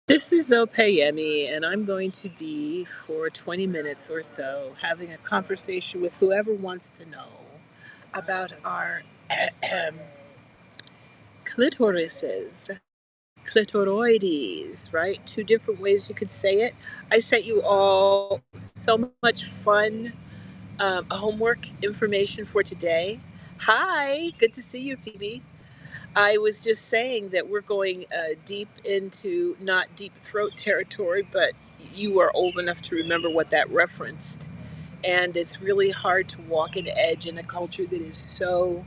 This is Opeyemi, and I'm going to be for 20 minutes or so having a conversation with whoever wants to know about our clitorises, clitoroides, right? Two different ways you could say it. I sent you all so much fun homework information for today. Hi, good to see you, Phoebe. I was just saying that we're going deep into not deep throat territory, but you are old enough to remember what that referenced. And it's really hard to walk an edge in a culture that is so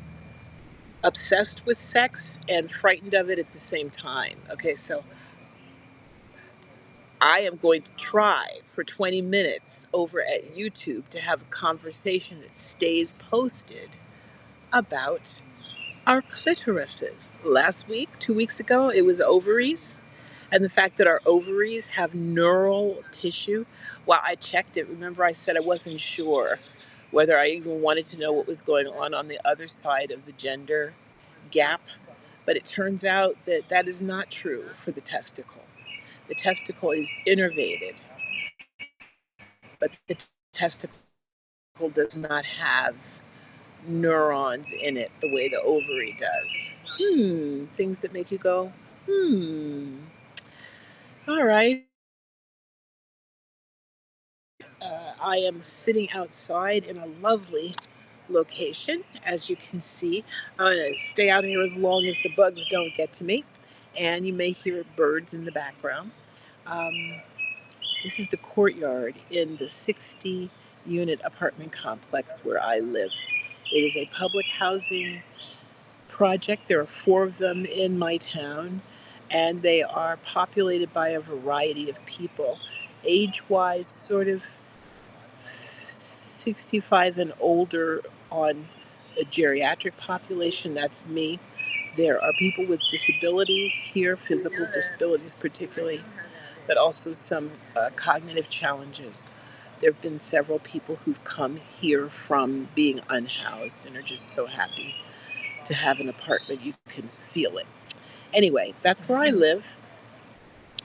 obsessed with sex and frightened of it at the same time. Okay, so I am going to try for 20 minutes over at YouTube to have a conversation that stays posted about our clitorises. Last week, 2 weeks ago, it was ovaries. And the fact that our ovaries have neural tissue. Well, I checked it. Remember, I said I wasn't sure whether I even wanted to know what was going on the other side of the gender gap. But it turns out that that is not true for the testicle. The testicle is innervated, but the testicle does not have neurons in it the way the ovary does. Things that make you go, hmm. All right. I am sitting outside in a lovely location, as you can see. I'm going to stay out here as long as the bugs don't get to me. And you may hear birds in the background. Um, this is the courtyard in the 60 unit apartment complex where I live. It is a public housing project. There are four of them in my town, and they are populated by a variety of people, age wise, sort of 65 and older on a geriatric population. That's me. There are people with disabilities here, physical disabilities particularly, but also some cognitive challenges. There have been several people who've come here from being unhoused and are just so happy to have an apartment. You can feel it. Anyway, that's where I live.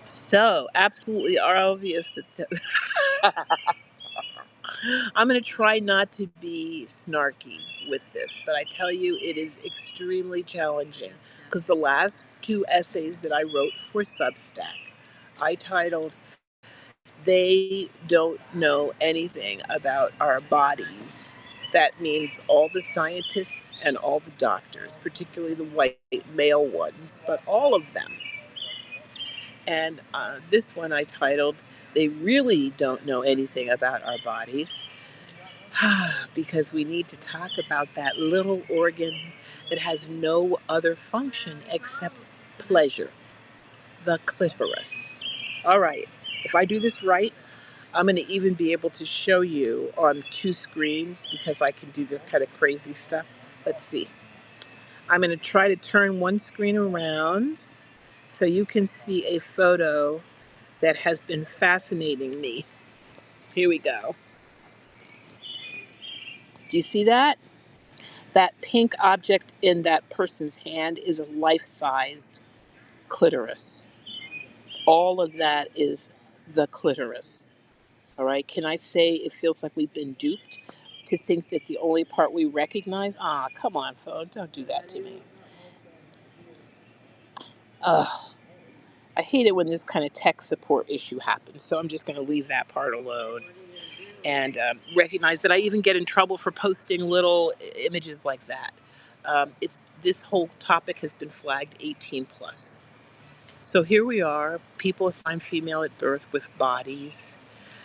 So, absolutely obvious that I'm going to try not to be snarky with this, but I tell you, it is extremely challenging because the last two essays that I wrote for Substack, I titled, They Don't Know Anything About Our Bodies. That means all the scientists and all the doctors, particularly the white male ones, but all of them. And this one I titled, They Really Don't Know Anything About Our Bodies, because we need to talk about that little organ that has no other function except pleasure, the clitoris. All right, if I do this right, I'm going to even be able to show you on two screens because I can do the kind of crazy stuff. Let's see. I'm going to try to turn one screen around so you can see a photo that has been fascinating me. Here we go. Do you see that? That pink object in that person's hand is a life-sized clitoris. All of that is the clitoris. All right. Can I say it feels like we've been duped to think that the only part we recognize? Come on, phone. Don't do that to me. Ugh. I hate it when this kind of tech support issue happens. So I'm just going to leave that part alone and recognize that I even get in trouble for posting little images like that. It's this whole topic has been flagged 18 plus. So here we are, people assigned female at birth with bodies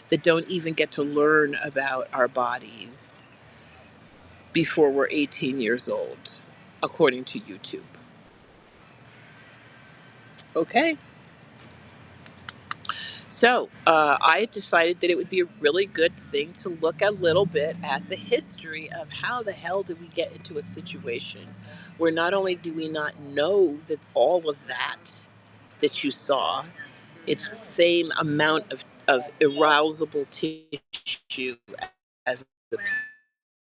that don't even get to learn about our bodies before we're 18 years old, according to YouTube. Okay. So I decided that it would be a really good thing to look a little bit at the history of how the hell did we get into a situation where not only do we not know that all of that you saw, it's the same amount of arousable tissue as the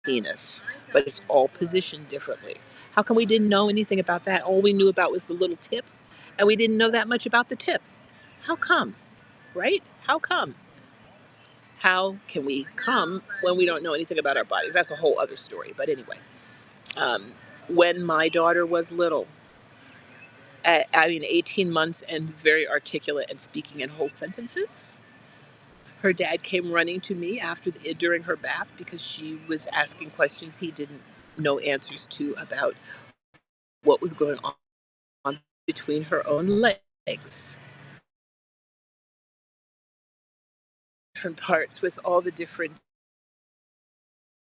penis, but it's all positioned differently. How come we didn't know anything about that? All we knew about was the little tip, and we didn't know that much about the tip. How come? Right? How come? How can we come when we don't know anything about our bodies? That's a whole other story. But anyway, um, when my daughter was little, I mean, 18 months and very articulate and speaking in whole sentences, her dad came running to me during her bath because she was asking questions he didn't know answers to about what was going on between her own legs, different parts with all the different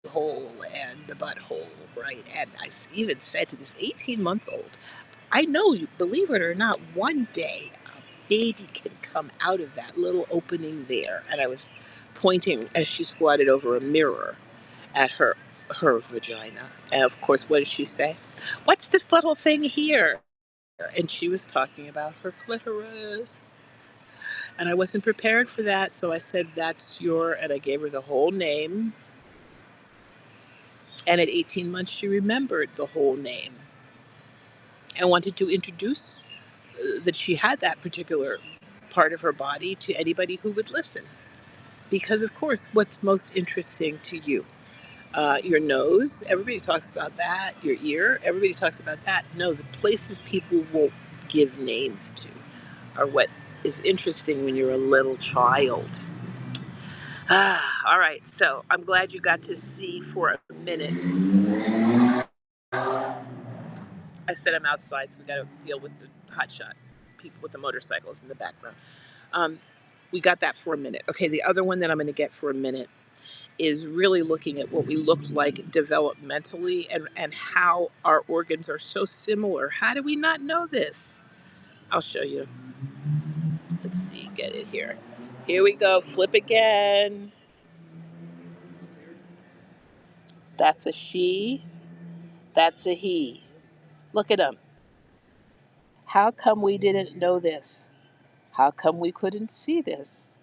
hole and the butthole, right? And even said to this 18-month-old, I know you, believe it or not, one day a baby can come out of that little opening there. And I was pointing as she squatted over a mirror at her vagina. And of course, what did she say? What's this little thing here? And she was talking about her clitoris. And I wasn't prepared for that, so I said, and I gave her the whole name. And at 18 months, she remembered the whole name and wanted to introduce that she had that particular part of her body to anybody who would listen. Because, of course, what's most interesting to you? Your nose, everybody talks about that. Your ear, everybody talks about that. No, the places people won't give names to are what is interesting when you're a little child. All right. So I'm glad you got to see for a minute. I said I'm outside, so we got to deal with the hotshot people with the motorcycles in the background. Um, we got that for a minute. Okay, the other one that I'm going to get for a minute is really looking at what we looked like developmentally and how our organs are so similar. How do we not know this? I'll show you. Let's see, get it here. Here we go. Flip again. That's a she. That's a he. Look at them. How come we didn't know this? How come we couldn't see this?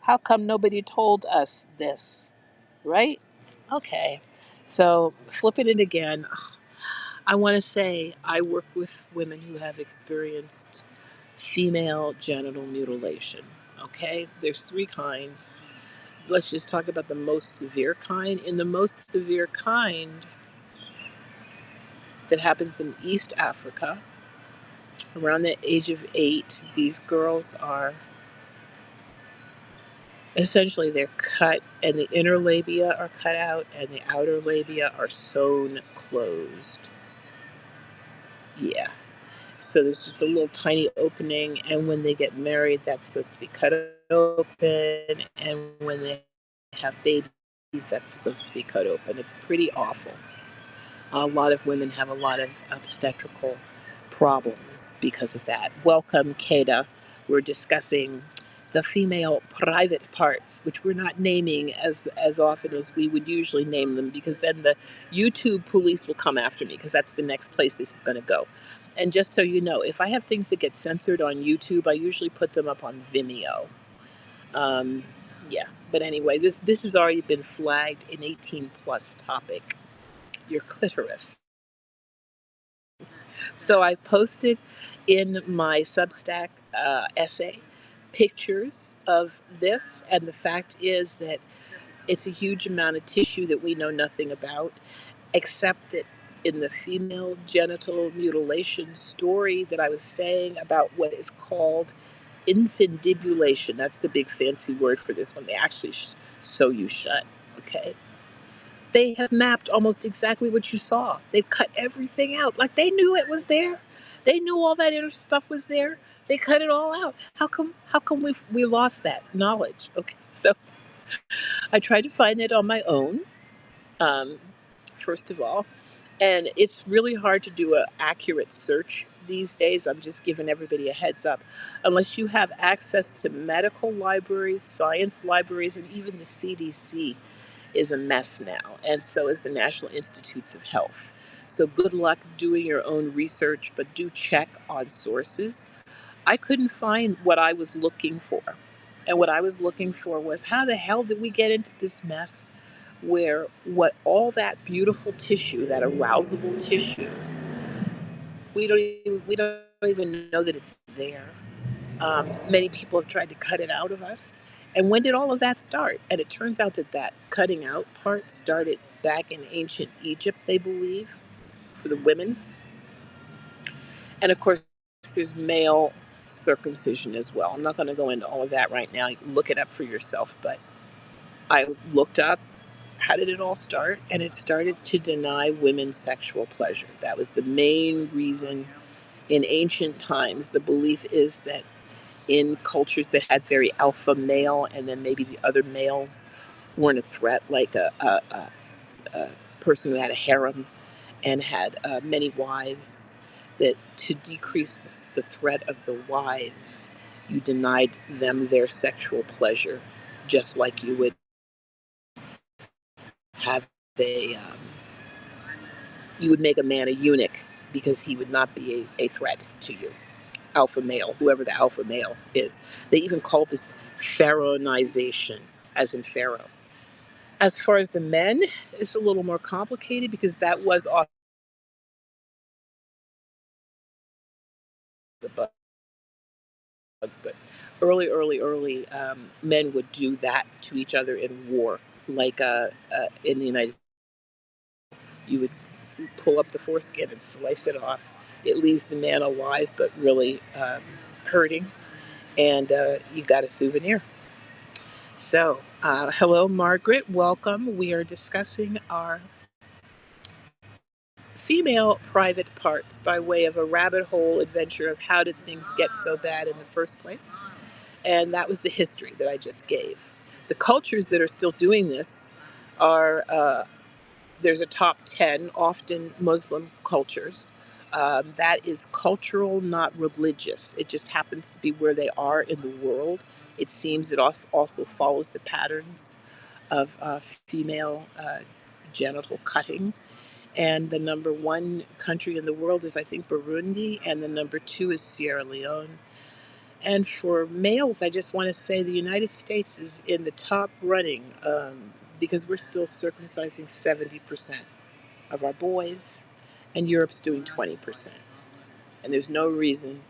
How come nobody told us this? Right? Okay. So, flipping it again, I want to say I work with women who have experienced female genital mutilation. Okay? There's three kinds. Let's just talk about the most severe kind. In the most severe kind that happens in East Africa, around the age of 8, these girls are essentially they're cut and the inner labia are cut out and the outer labia are sewn closed. Yeah. So there's just a little tiny opening, and when they get married, that's supposed to be cut open, and when they have babies, that's supposed to be cut open. It's pretty awful. A lot of women have a lot of obstetrical problems because of that. Welcome, Keda. We're discussing the female private parts, which we're not naming as often as we would usually name them, because then the YouTube police will come after me, because that's the next place this is going to go. And just so you know, if I have things that get censored on YouTube, I usually put them up on Vimeo. Um, yeah, but anyway, this has already been flagged an 18 plus topic. Your clitoris. So I posted in my Substack essay pictures of this, and the fact is that it's a huge amount of tissue that we know nothing about, except that in the female genital mutilation story that I was saying about what is called infundibulation. That's the big fancy word for this one. They actually sew you shut, okay? They have mapped almost exactly what you saw. They've cut everything out. Like they knew it was there. They knew all that inner stuff was there. They cut it all out. How come we lost that knowledge? Okay. So I tried to find it on my own. Um, first of all, and it's really hard to do an accurate search these days. I'm just giving everybody a heads up. Unless you have access to medical libraries, science libraries, and even the CDC is a mess now, and so is the National Institutes of Health. So good luck doing your own research, but do check on sources. I couldn't find what I was looking for. And what I was looking for was, how the hell did we get into this mess where what all that beautiful tissue, that arousable tissue, we don't even know that it's there. Many people have tried to cut it out of us. And when did all of that start? And it turns out that that cutting out part started back in ancient Egypt, they believe, for the women. And of course, there's male circumcision as well. I'm not going to go into all of that right now. You can look it up for yourself. But I looked up how did it all start? And it started to deny women sexual pleasure. That was the main reason in ancient times. The belief is that in cultures that had very alpha male, and then maybe the other males weren't a threat, like a person who had a harem and had many wives, that to decrease the threat of the wives, you denied them their sexual pleasure, just like you would have a, you would make a man a eunuch because he would not be a threat to you. Alpha male, whoever the alpha male is. They even call this pharaohization, as in Pharaoh. As far as the men, it's a little more complicated because that was off the bugs. But early, men would do that to each other in war. Like in the United States, you would pull up the foreskin and slice it off. It leaves the man alive, but really hurting. And you got a souvenir. So, hello, Margaret. Welcome. We are discussing our female private parts by way of a rabbit hole adventure of how did things get so bad in the first place. And that was the history that I just gave. The cultures that are still doing this are there's a top 10, often Muslim cultures. That is cultural, not religious. It just happens to be where they are in the world. It seems it also follows the patterns of female genital cutting. And the number one country in the world is, I think, Burundi, and the number two is Sierra Leone. And for males, I just want to say the United States is in the top running because we're still circumcising 70% of our boys, and Europe's doing 20%. And there's no reason.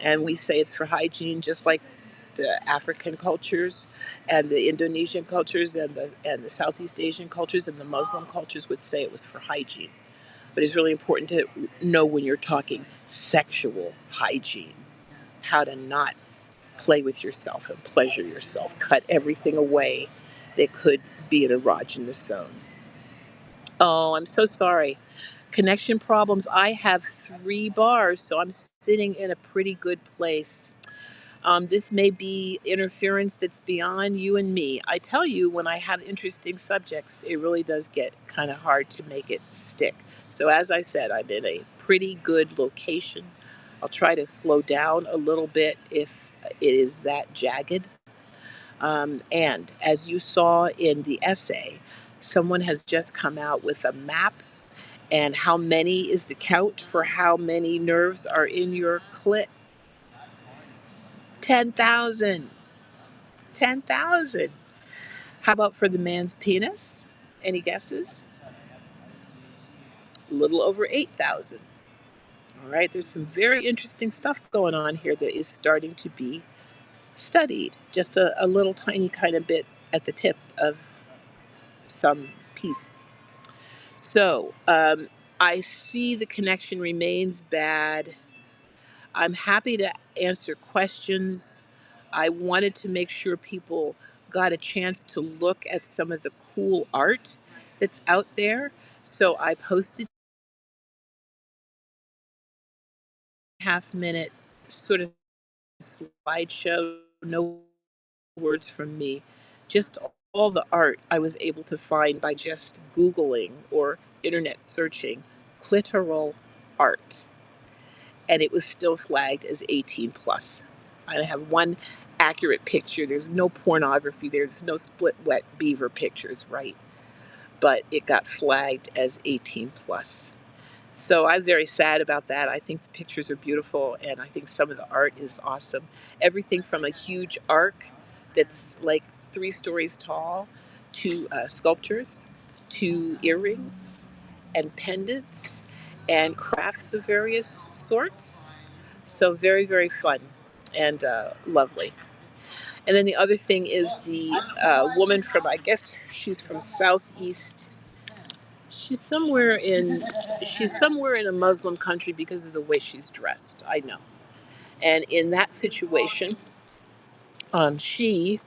And we say it's for hygiene, just like the African cultures and the Indonesian cultures and the Southeast Asian cultures and the Muslim cultures would say it was for hygiene. But it's really important to know when you're talking sexual hygiene, how to not play with yourself and pleasure yourself. Cut everything away that could be an erogenous zone. Oh, I'm so sorry. Connection problems. I have 3 bars, so I'm sitting in a pretty good place. This may be interference that's beyond you and me. I tell you, when I have interesting subjects, it really does get kind of hard to make it stick. So, as I said, I'm in a pretty good location. I'll try to slow down a little bit if it is that jagged. And as you saw in the essay, someone has just come out with a map. And how many is the count for how many nerves are in your clit? 10,000. 10,000. How about for the man's penis? Any guesses? A little over 8,000. All right, there's some very interesting stuff going on here that is starting to be studied. Just a little tiny kind of bit at the tip of some piece. So I see the connection remains bad. I'm happy to answer questions. I wanted to make sure people got a chance to look at some of the cool art that's out there. So I posted a half-minute sort of slideshow, no words from me, just all the art I was able to find by just Googling or internet searching clitoral art. And it was still flagged as 18 plus. I have one accurate picture. There's no pornography. There's no split wet beaver pictures, right? But it got flagged as 18 plus. So I'm very sad about that. I think the pictures are beautiful, and I think some of the art is awesome. Everything from a huge arc that's like 3 stories tall to sculptures to earrings and pendants and crafts of various sorts. So very, very fun. and lovely. And then the other thing is the woman from, I guess she's from Southeast. She's somewhere in she's somewhere in a Muslim country because of the way she's dressed. I know. And in that situation, she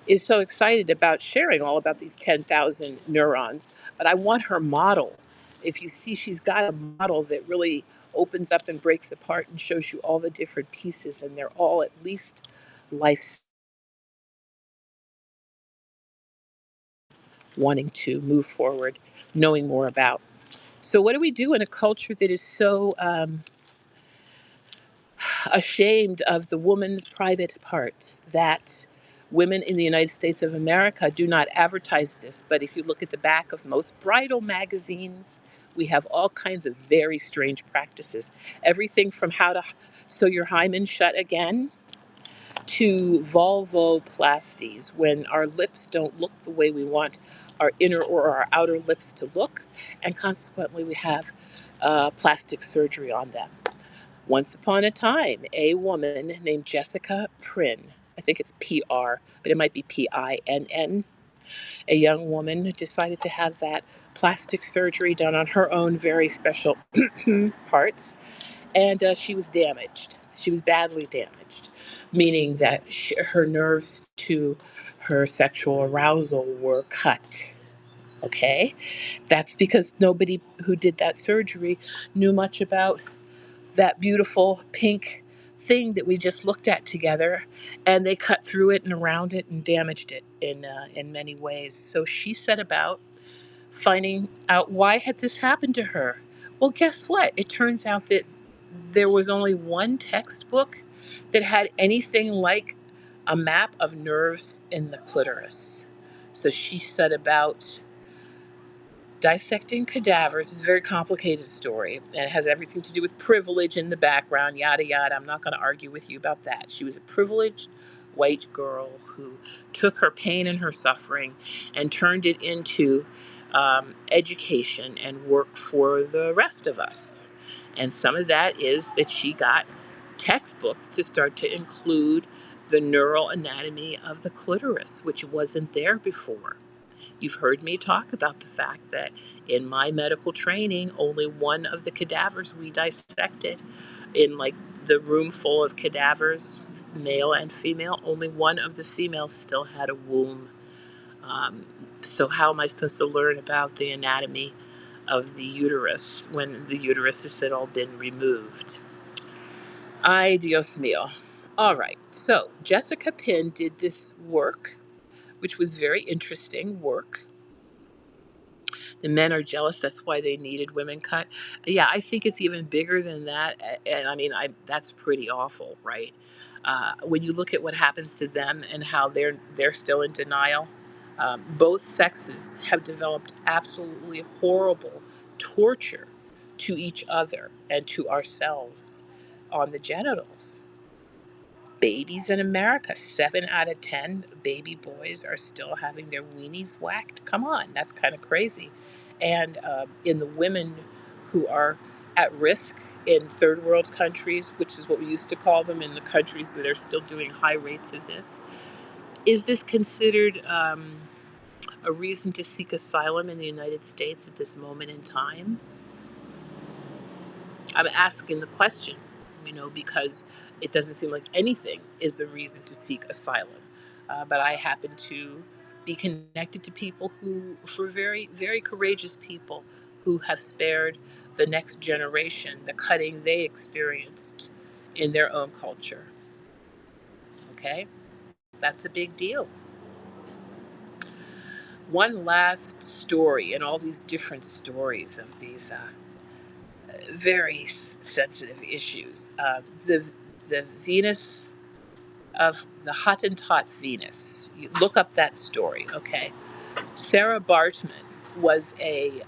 is so excited about sharing all about these 10,000 neurons. But I want her model. If you see, she's got a model that really opens up and breaks apart and shows you all the different pieces, and they're all at least life wanting to move forward, knowing more about. So, what do we do in a culture that is so ashamed of the woman's private parts, that women in the United States of America do not advertise this? But if you look at the back of most bridal magazines, we have all kinds of very strange practices. Everything from how to sew your hymen shut again to vulvoplasties, when our lips don't look the way we want our inner or our outer lips to look, and consequently we have plastic surgery on them. Once upon a time, a woman named Jessica Prynn, I think it's PR, but it might be PINN, a young woman decided to have that plastic surgery done on her own very special parts, and she was damaged. She was badly damaged, meaning that her nerves to her sexual arousal were cut. Okay? That's because nobody who did that surgery knew much about that beautiful pink thing that we just looked at together, and they cut through it and around it and damaged it in many ways. So she set about finding out why had this happened to her. Well, guess what? It turns out that there was only one textbook that had anything like a map of nerves in the clitoris. So she set about dissecting cadavers. Is a very complicated story, and it has everything to do with privilege in the background, yada yada. I'm not going to argue with you about that. She was a privileged white girl who took her pain and her suffering and turned it into education and work for the rest of us. And some of that is that she got textbooks to start to include the neural anatomy of the clitoris, which wasn't there before. You've heard me talk about the fact that in my medical training, only one of the cadavers we dissected, in like the room full of cadavers, male and female, only one of the females still had a womb. Um, so, how am I supposed to learn about the anatomy of the uterus when the uterus has all been removed? Ay, Dios mío. All right. So, Jessica Pinn did this work, which was very interesting work. The men are jealous. That's why they needed women cut. Yeah, I think it's even bigger than that. And I mean, that's pretty awful, right? When you look at what happens to them and how they're still in denial, both sexes have developed absolutely horrible torture to each other and to ourselves on the genitals. Babies in America, 7 out of 10 baby boys are still having their weenies whacked. Come on, that's kind of crazy. And in the women who are at risk in third world countries, which is what we used to call them, in the countries that are still doing high rates of this, is this considered a reason to seek asylum in the United States at this moment in time? I'm asking the question, because it doesn't seem like anything is a reason to seek asylum. But I happen to be connected to people who, for very, very courageous people who have spared the next generation the cutting they experienced in their own culture. Okay? That's a big deal. One last story, and all these different stories of these very sensitive issues. The Venus of the Hottentot Venus. You look up that story, okay? Sarah Bartman was a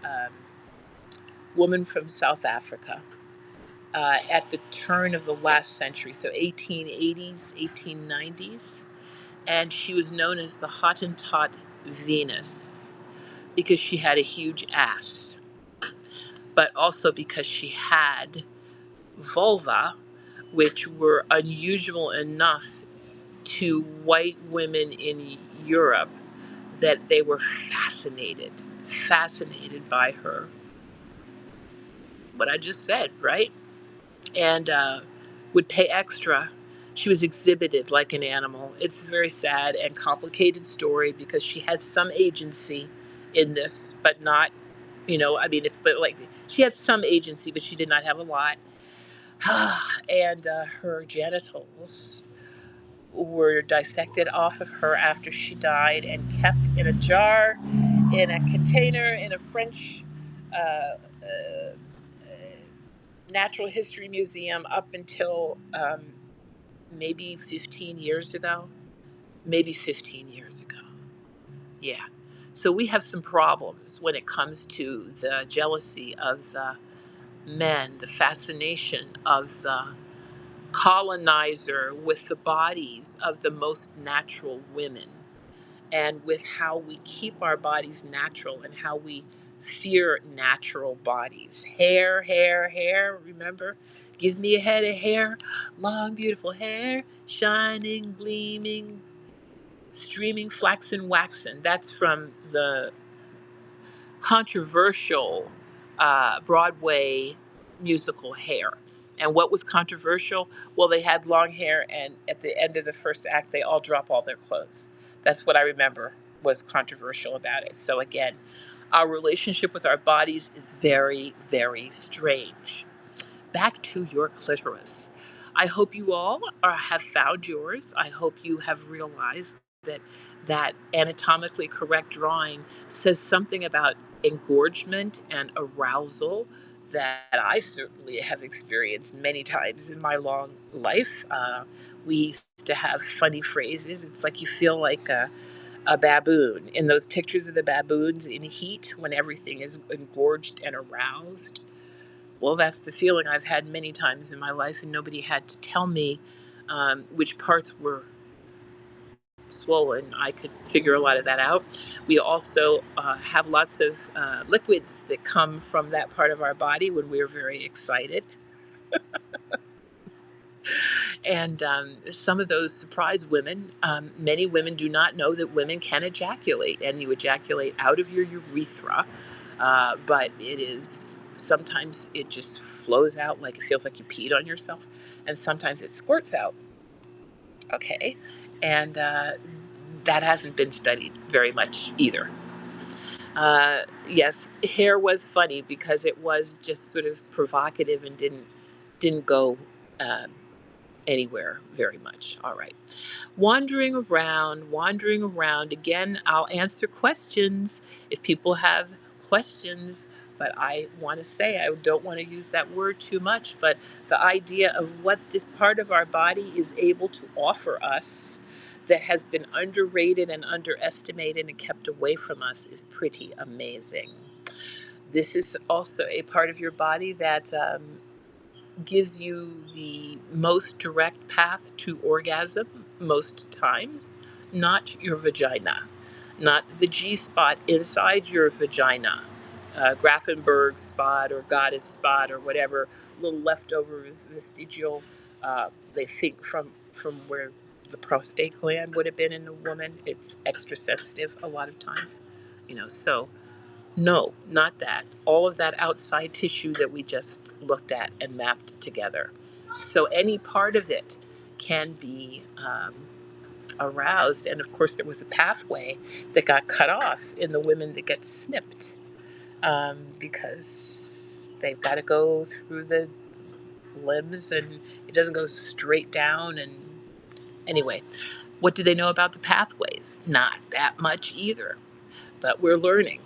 woman from South Africa at the turn of the last century, so 1880s, 1890s, and she was known as the Hottentot Venus because she had a huge ass, but also because she had vulva, which were unusual enough to white women in Europe that they were fascinated by her. What I just said, right? And would pay extra. She was exhibited like an animal. It's a very sad and complicated story because she had some agency in this, but not, I mean, it's like she had some agency, but she did not have a lot. And her genitals were dissected off of her after she died and kept in a jar, in a container, in a French uh, uh, natural history museum up until maybe 15 years ago. Maybe 15 years ago. Yeah. So we have some problems when it comes to the jealousy of the men, the fascination of the colonizer with the bodies of the most natural women, and with how we keep our bodies natural and how we fear natural bodies. Hair, remember? Give me a head of hair, long, beautiful hair, shining, gleaming, streaming, flaxen, waxen. That's from the controversial Broadway musical Hair. And what was controversial? Well, they had long hair, and at the end of the first act, they all drop all their clothes. That's what I remember was controversial about it. So, again, our relationship with our bodies is very, very strange. Back to your clitoris. I hope you all have found yours. I hope you have realized that that anatomically correct drawing says something about engorgement and arousal that I certainly have experienced many times in my long life. We used to have funny phrases. It's like you feel like a baboon in those pictures of the baboons in heat when everything is engorged and aroused. Well, that's the feeling I've had many times in my life, and nobody had to tell me which parts were swollen. I could figure a lot of that out. We also have lots of liquids that come from that part of our body when we're very excited. And some of those surprise women. Many women do not know that women can ejaculate, and you ejaculate out of your urethra. But it is sometimes it just flows out like it feels like you peed on yourself, and sometimes it squirts out. Okay, and that hasn't been studied very much either. Yes, hair was funny because it was just sort of provocative and didn't go uh, anywhere very much. All right. Wandering around. Again, I'll answer questions if people have questions, but I want to say I don't want to use that word too much, but the idea of what this part of our body is able to offer us that has been underrated and underestimated and kept away from us is pretty amazing. This is also a part of your body that gives you the most direct path to orgasm most times, not your vagina, not the G spot inside your vagina, Grafenberg spot or goddess spot or whatever little leftover vestigial they think from where the prostate gland would have been in a woman. It's extra sensitive a lot of times, so no, not that. All of that outside tissue that we just looked at and mapped together. So any part of it can be aroused. And of course, there was a pathway that got cut off in the women that get snipped because they've got to go through the limbs and it doesn't go straight down. And anyway, what do they know about the pathways? Not that much either, but we're learning.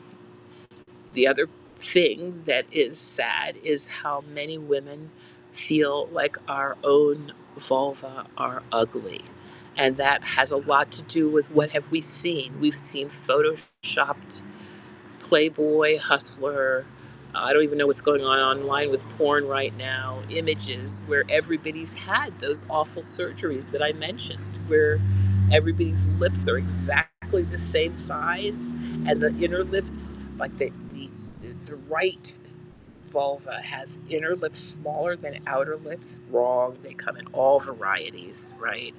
The other thing that is sad is how many women feel like our own vulva are ugly. And that has a lot to do with what have we seen? We've seen photoshopped Playboy, Hustler. I don't even know what's going on online with porn right now. Images where everybody's had those awful surgeries that I mentioned, where everybody's lips are exactly the same size, and the inner lips, like the right vulva has inner lips smaller than outer lips. Wrong. They come in all varieties, right?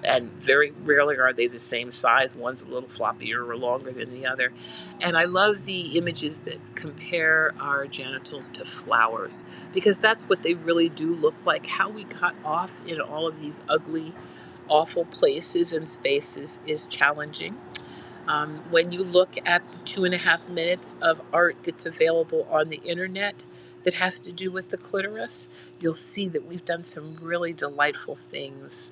And very rarely are they the same size. One's a little floppier or longer than the other. And I love the images that compare our genitals to flowers, because that's what they really do look like. How we cut off in all of these ugly, awful places and spaces is challenging. When you look at the 2.5 minutes of art that's available on the internet that has to do with the clitoris, you'll see that we've done some really delightful things,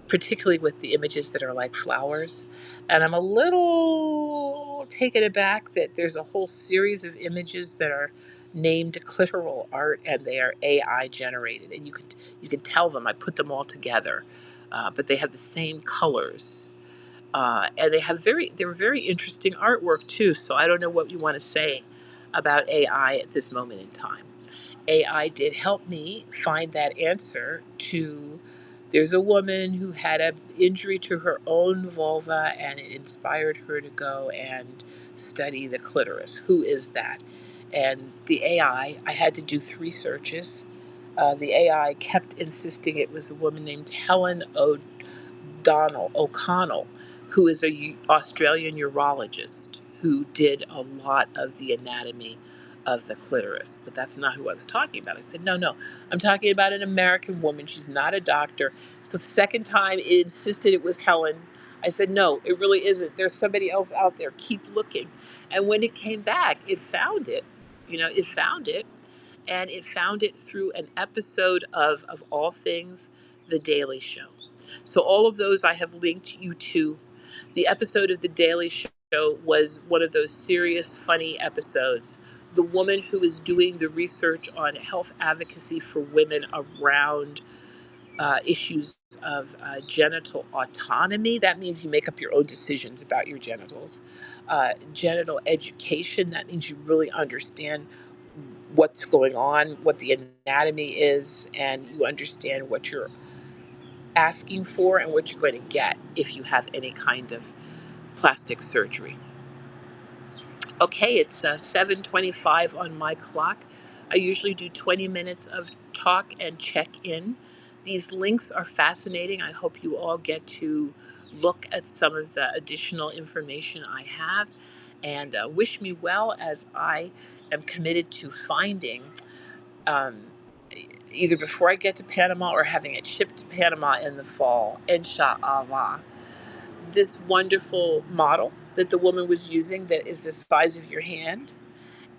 particularly with the images that are like flowers. And I'm a little taken aback that there's a whole series of images that are named clitoral art, and they are AI generated. And you can tell them. I put them all together, but they have the same colors, and they're very interesting artwork too. So I don't know what you want to say about AI at this moment in time. AI did help me find that answer to. There's a woman who had an injury to her own vulva, and it inspired her to go and study the clitoris. Who is that? And the AI had to do 3 searches. The AI kept insisting it was a woman named Helen O'Connell, who is a Australian urologist who did a lot of the anatomy of the clitoris. But that's not who I was talking about. I said, no, no, I'm talking about an American woman. She's not a doctor. So the second time it insisted it was Helen. I said, no, it really isn't. There's somebody else out there. Keep looking. And when it came back, it found it. It found it. And it found it through an episode of all things, The Daily Show. So all of those I have linked you to. The episode of The Daily Show was one of those serious, funny episodes. The woman who is doing the research on health advocacy for women around issues of genital autonomy. That means you make up your own decisions about your genitals. Genital education. That means you really understand what's going on, what the anatomy is, and you understand what you're asking for and what you're going to get if you have any kind of plastic surgery. Okay, it's 7:25 on my clock. I usually do 20 minutes of talk and check in. These links are fascinating. I hope you all get to look at some of the additional information I have, and wish me well as I am committed to finding, um, either before I get to Panama or having it shipped to Panama in the fall, inshallah, this wonderful model that the woman was using that is the size of your hand,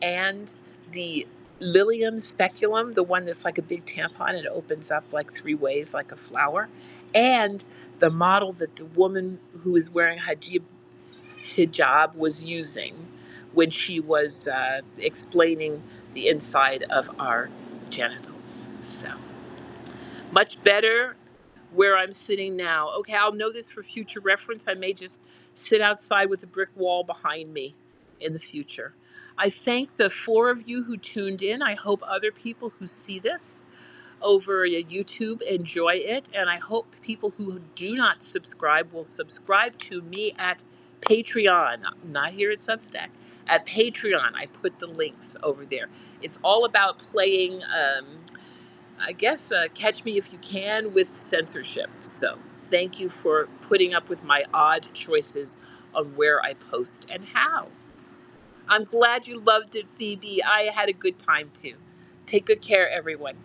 and the Lilium speculum, the one that's like a big tampon and it opens up like 3 ways like a flower, and the model that the woman who is wearing hijab was using when she was explaining the inside of our genitals. So much better where I'm sitting now. Okay, I'll know this for future reference. I may just sit outside with a brick wall behind me in the future. I thank the 4 of you who tuned in. I hope other people who see this over YouTube enjoy it. And I hope people who do not subscribe will subscribe to me at Patreon, not here at Substack. At Patreon, I put the links over there. It's all about playing. I guess catch me if you can with censorship. So thank you for putting up with my odd choices on where I post and how. I'm glad you loved it, Phoebe. I had a good time too. Take good care, everyone.